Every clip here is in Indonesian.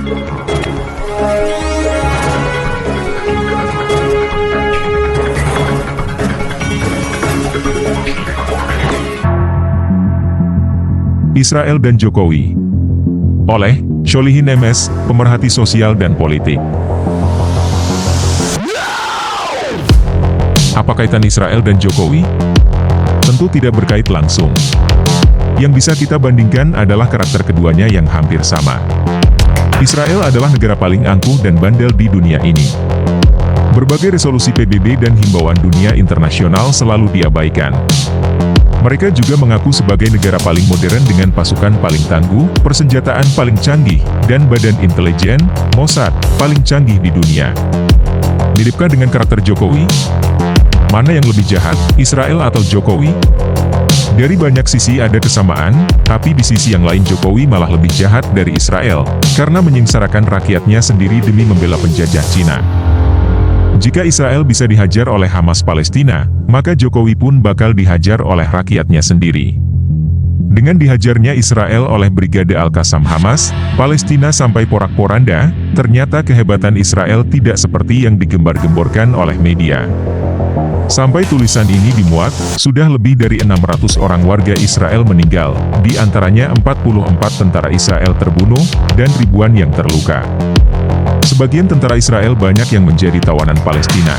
Israel dan Jokowi. Oleh Sholihin MS, pemerhati sosial dan politik. Apa kaitan Israel dan Jokowi? Tentu tidak berkait langsung. Yang bisa kita bandingkan adalah karakter keduanya yang hampir sama. Israel adalah negara paling angkuh dan bandel di dunia ini. Berbagai resolusi PBB dan himbauan dunia internasional selalu diabaikan. Mereka juga mengaku sebagai negara paling modern dengan pasukan paling tangguh, persenjataan paling canggih, dan badan intelijen, Mossad, paling canggih di dunia. Miripkah dengan karakter Jokowi? Mana yang lebih jahat, Israel atau Jokowi? Dari banyak sisi ada kesamaan, tapi di sisi yang lain Jokowi malah lebih jahat dari Israel, karena menyengsarakan rakyatnya sendiri demi membela penjajah Cina. Jika Israel bisa dihajar oleh Hamas Palestina, maka Jokowi pun bakal dihajar oleh rakyatnya sendiri. Dengan dihajarnya Israel oleh Brigade Al-Qassam Hamas, Palestina sampai porak-poranda, ternyata kehebatan Israel tidak seperti yang digembar-gemborkan oleh media. Sampai tulisan ini dimuat, sudah lebih dari 600 orang warga Israel meninggal, di antaranya 44 tentara Israel terbunuh, dan ribuan yang terluka. Sebagian tentara Israel banyak yang menjadi tawanan Palestina.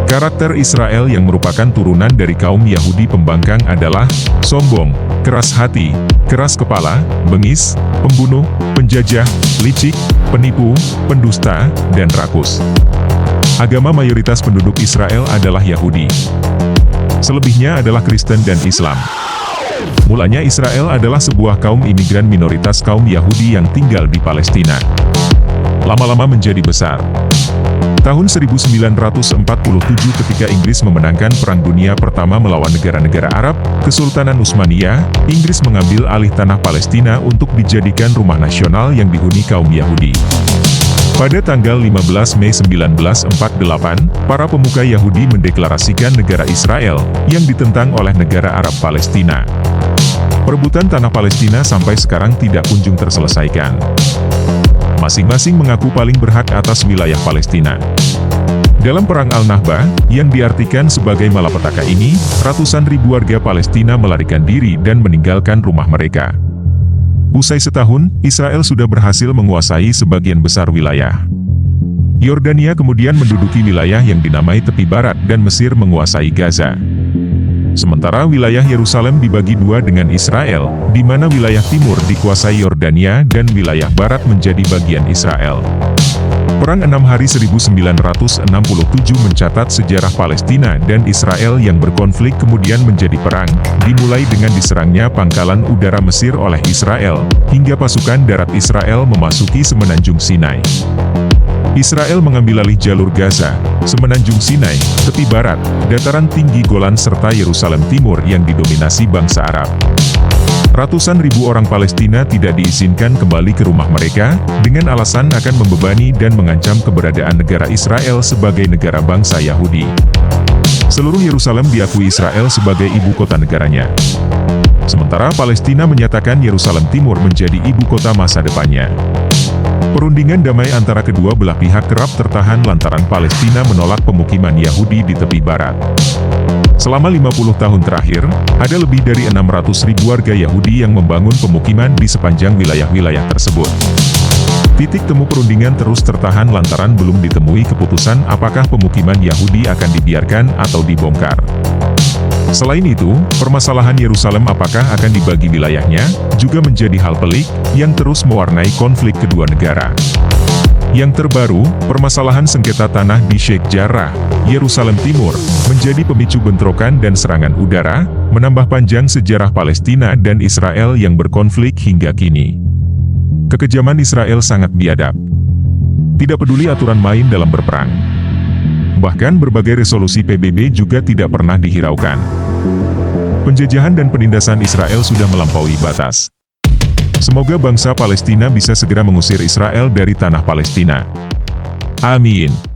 Karakter Israel yang merupakan turunan dari kaum Yahudi pembangkang adalah sombong, keras hati, keras kepala, bengis, pembunuh, penjajah, licik, penipu, pendusta, dan rakus. Agama mayoritas penduduk Israel adalah Yahudi. Selebihnya adalah Kristen dan Islam. Mulanya Israel adalah sebuah kaum imigran minoritas kaum Yahudi yang tinggal di Palestina. Lama-lama menjadi besar. Tahun 1947 ketika Inggris memenangkan Perang Dunia Pertama melawan negara-negara Arab, Kesultanan Utsmaniyah, Inggris mengambil alih tanah Palestina untuk dijadikan rumah nasional yang dihuni kaum Yahudi. Pada tanggal 15 Mei 1948, para pemuka Yahudi mendeklarasikan negara Israel, yang ditentang oleh negara Arab Palestina. Perebutan tanah Palestina sampai sekarang tidak kunjung terselesaikan. Masing-masing mengaku paling berhak atas wilayah Palestina. Dalam Perang Al-Nahba, yang diartikan sebagai malapetaka ini, ratusan ribu warga Palestina melarikan diri dan meninggalkan rumah mereka. Usai setahun, Israel sudah berhasil menguasai sebagian besar wilayah. Yordania kemudian menduduki wilayah yang dinamai tepi barat dan Mesir menguasai Gaza. Sementara wilayah Yerusalem dibagi dua dengan Israel, di mana wilayah timur dikuasai Yordania dan wilayah barat menjadi bagian Israel. Perang 6 Hari 1967 mencatat sejarah Palestina dan Israel yang berkonflik kemudian menjadi perang, dimulai dengan diserangnya pangkalan udara Mesir oleh Israel, hingga pasukan darat Israel memasuki semenanjung Sinai. Israel mengambil alih jalur Gaza, semenanjung Sinai, tepi barat, dataran tinggi Golan serta Yerusalem Timur yang didominasi bangsa Arab. Ratusan ribu orang Palestina tidak diizinkan kembali ke rumah mereka, dengan alasan akan membebani dan mengancam keberadaan negara Israel sebagai negara bangsa Yahudi. Seluruh Yerusalem diakui Israel sebagai ibu kota negaranya. Sementara Palestina menyatakan Yerusalem Timur menjadi ibu kota masa depannya. Perundingan damai antara kedua belah pihak kerap tertahan lantaran Palestina menolak pemukiman Yahudi di tepi barat. Selama 50 tahun terakhir, ada lebih dari 600 ribu warga Yahudi yang membangun pemukiman di sepanjang wilayah-wilayah tersebut. Titik temu perundingan terus tertahan lantaran belum ditemui keputusan apakah pemukiman Yahudi akan dibiarkan atau dibongkar. Selain itu, permasalahan Yerusalem apakah akan dibagi wilayahnya, juga menjadi hal pelik, yang terus mewarnai konflik kedua negara. Yang terbaru, permasalahan sengketa tanah di Sheikh Jarrah, Yerusalem Timur, menjadi pemicu bentrokan dan serangan udara, menambah panjang sejarah Palestina dan Israel yang berkonflik hingga kini. Kekejaman Israel sangat biadab. Tidak peduli aturan main dalam berperang. Bahkan berbagai resolusi PBB juga tidak pernah dihiraukan. Penjajahan dan penindasan Israel sudah melampaui batas. Semoga bangsa Palestina bisa segera mengusir Israel dari tanah Palestina. Amin.